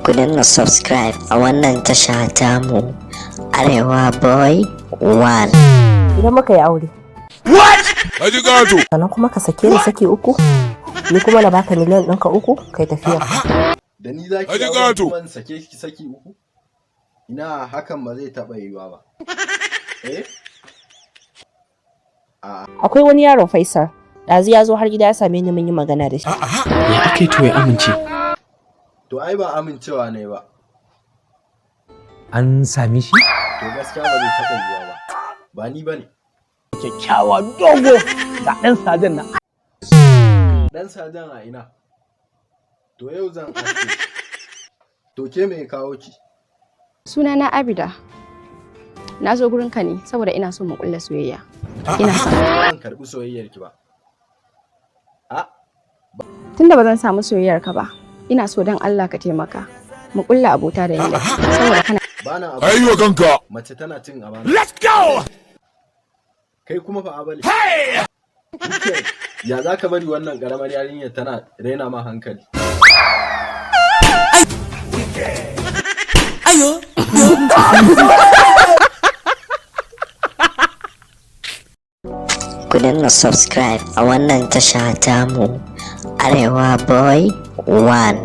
ku danna subscribe a wannan tasha tamu Arewa Boy 1. Idan muka yi aure. What? Haji Gato. Sannan kuma ka sake ni saki uku, ni kuma na baka miliyan ɗinka uku kai tafiya. Da ni za ki yawo kuma sake ki saki uku? Ina hakan ba zai taɓa yiwuwa ba. Akwai wani yaron Faisal, ɗazu ya zo har gida ya same ni mun yi magana da shi. Ya aka yi to ya amince? To ai ba amincewa ne ba. An same shi? To gaskiya ba zai taɓa yiwuwa ba. Ba ni ba ne. Kyakkyawa dogo ga ɗan sajan na. Ɗan sajan a ina? To yau zan aske. To ke me kawo ki? Sunana Abida. Na zo gurin ka ne saboda ina so mu kulla soyayya. Ina son. Ban karɓi soyayyar ki ba. Tunda ba zan samu soyayyar ka ba, ina so dan Allah ka taimaka. Mu kulla abota da ni saboda kana. Bana abu. Ayyo kanka. Mace tana cin amana. Let's go. Kai kuma fa abali. Ya za ka bari wannan ƙaramar yarinyar tana raina ma hankali? Ayo. Ku danna subscribe a wannan tasha tamu Arewa Boy 1.